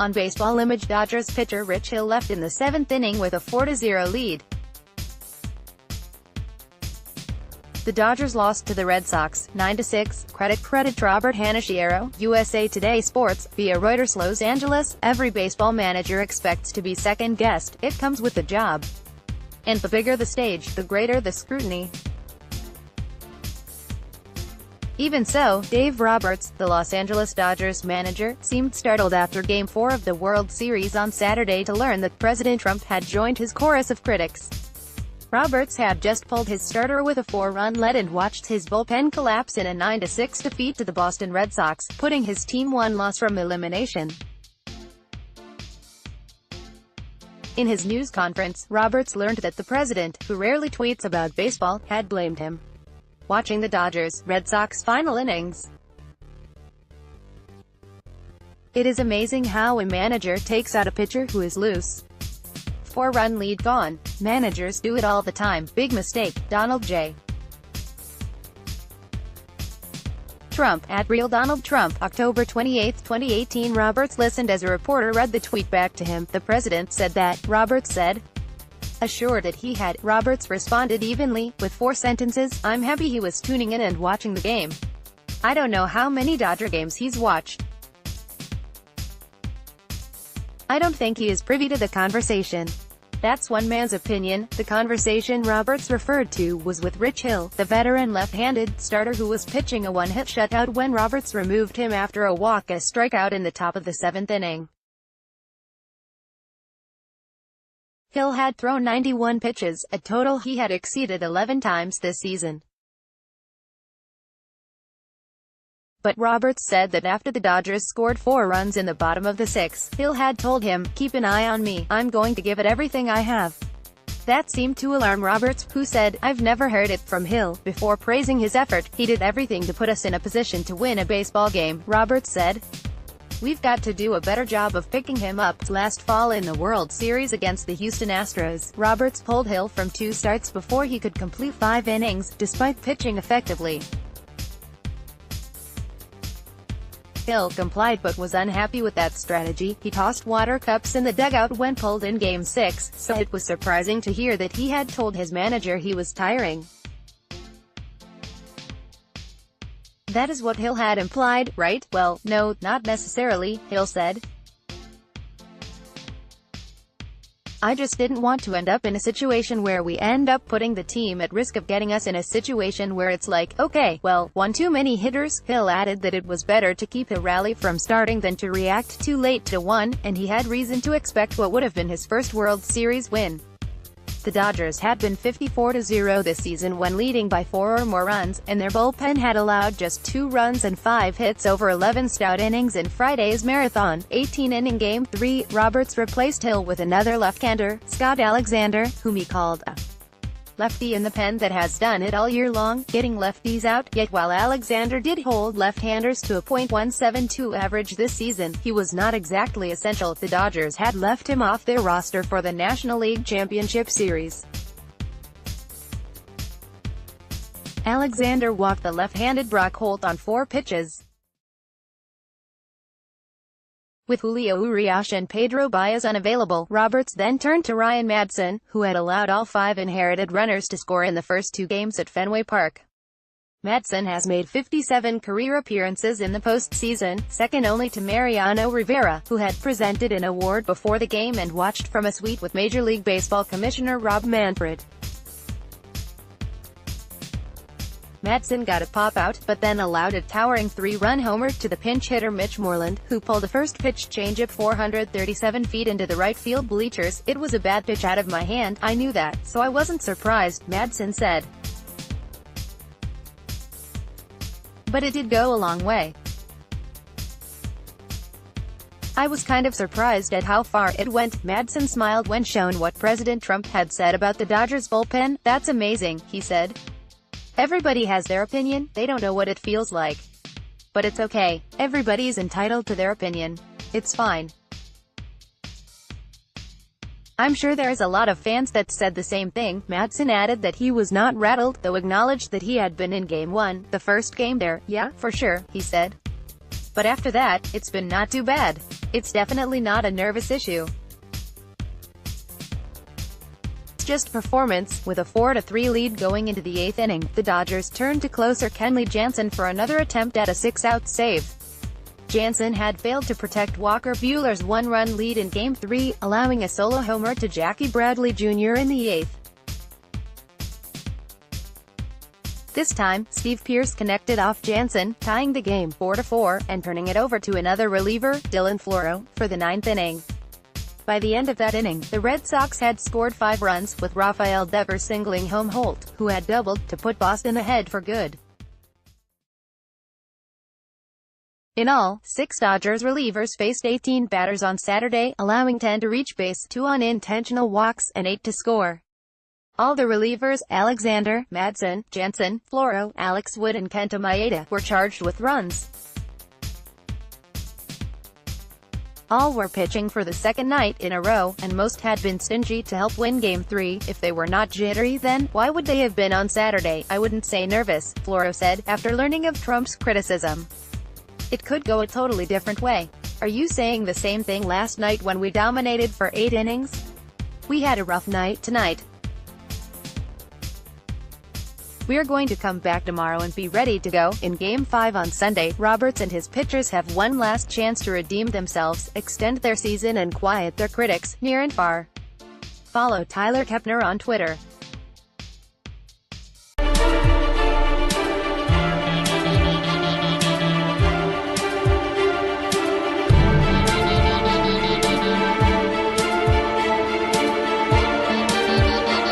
On Baseball Image, Dodgers pitcher Rich Hill left in the 7th inning with a 4-0 lead. The Dodgers lost to the Red Sox, 9-6, credit Robert Hanashiro, USA Today Sports, via Reuters. Los Angeles, every baseball manager expects to be second-guessed, it comes with the job. And the bigger the stage, the greater the scrutiny. Even so, Dave Roberts, the Los Angeles Dodgers manager, seemed startled after Game 4 of the World Series on Saturday to learn that President Trump had joined his chorus of critics. Roberts had just pulled his starter with a 4-run lead and watched his bullpen collapse in a 9-6 defeat to the Boston Red Sox, putting his team one loss from elimination. In his news conference, Roberts learned that the president, who rarely tweets about baseball, had blamed him watching the Dodgers Red Sox final innings. It is amazing how a manager takes out a pitcher who is loose. 4-run lead gone. Managers do it all the time. Big mistake. Donald J. Trump, @RealDonaldTrump, October 28, 2018. Roberts listened as a reporter read the tweet back to him. The president said that, Roberts said. Assured that he had, Roberts responded evenly, with 4 sentences, I'm happy he was tuning in and watching the game. I don't know how many Dodger games he's watched. I don't think he is privy to the conversation. That's one man's opinion. The conversation Roberts referred to was with Rich Hill, the veteran left-handed starter who was pitching a one-hit shutout when Roberts removed him after a walk-a-strikeout in the top of the 7th inning. Hill had thrown 91 pitches, a total he had exceeded 11 times this season. But Roberts said that after the Dodgers scored 4 runs in the bottom of the 6th, Hill had told him, keep an eye on me, I'm going to give it everything I have. That seemed to alarm Roberts, who said, I've never heard it from Hill. Before praising his effort, he did everything to put us in a position to win a baseball game, Roberts said. We've got to do a better job of picking him up. Last fall in the World Series against the Houston Astros, Roberts pulled Hill from 2 starts before he could complete 5 innings, despite pitching effectively. Hill complied but was unhappy with that strategy. He tossed water cups in the dugout when pulled in Game 6, so it was surprising to hear that he had told his manager he was tiring. That is what Hill had implied, right? Well, no, not necessarily, Hill said. I just didn't want to end up in a situation where we end up putting the team at risk of getting us in a situation where it's like, okay, well, one too many hitters. Hill added that it was better to keep a rally from starting than to react too late to one, and he had reason to expect what would have been his first World Series win. The Dodgers had been 54-0 this season when leading by 4 or more runs, and their bullpen had allowed just 2 runs and 5 hits over 11 stout innings in Friday's marathon, 18-inning Game 3. Roberts replaced Hill with another left-hander, Scott Alexander, whom he called a lefty in the pen that has done it all year long, getting lefties out. Yet while Alexander did hold left-handers to a .172 average this season, he was not exactly essential. The Dodgers had left him off their roster for the National League Championship Series. Alexander walked the left-handed Brock Holt on 4 pitches. With Julio Urias and Pedro Baez unavailable, Roberts then turned to Ryan Madson, who had allowed all 5 inherited runners to score in the first 2 games at Fenway Park. Madson has made 57 career appearances in the postseason, second only to Mariano Rivera, who had presented an award before the game and watched from a suite with Major League Baseball Commissioner Rob Manfred. Madson got a pop-out, but then allowed a towering 3-run homer to the pinch hitter Mitch Moreland, who pulled a first-pitch changeup 437 feet into the right field bleachers. It was a bad pitch out of my hand, I knew that, so I wasn't surprised, Madson said. But it did go a long way. I was kind of surprised at how far it went. Madson smiled when shown what President Trump had said about the Dodgers bullpen. That's amazing, he said. Everybody has their opinion, they don't know what it feels like. But it's okay. Everybody's entitled to their opinion. It's fine. I'm sure there's a lot of fans that said the same thing. Madson added that he was not rattled, though acknowledged that he had been in Game 1, the first game there. Yeah, for sure, he said. But after that, it's been not too bad. It's definitely not a nervous issue. It's just performance. With a 4-3 lead going into the 8th inning, the Dodgers turned to closer Kenley Jansen for another attempt at a 6-out save. Jansen had failed to protect Walker Buehler's one-run lead in Game 3, allowing a solo homer to Jackie Bradley Jr. in the 8th. This time, Steve Pearce connected off Jansen, tying the game 4-4, and turning it over to another reliever, Dylan Floro, for the 9th inning. By the end of that inning, the Red Sox had scored 5 runs, with Rafael Devers singling home Holt, who had doubled, to put Boston ahead for good. In all, 6 Dodgers relievers faced 18 batters on Saturday, allowing 10 to reach base, 2 unintentional walks, and 8 to score. All the relievers, Alexander, Madsen, Jansen, Floro, Alex Wood and Kenta Maeda, were charged with runs. All were pitching for the second night in a row, and most had been stingy to help win Game 3. If they were not jittery then, why would they have been on Saturday? I wouldn't say nervous, Floro said, after learning of Trump's criticism. It could go a totally different way. Are you saying the same thing last night when we dominated for 8 innings? We had a rough night tonight. We're going to come back tomorrow and be ready to go. In Game 5 on Sunday, Roberts and his pitchers have one last chance to redeem themselves, extend their season and quiet their critics, near and far. Follow Tyler Kepner on Twitter.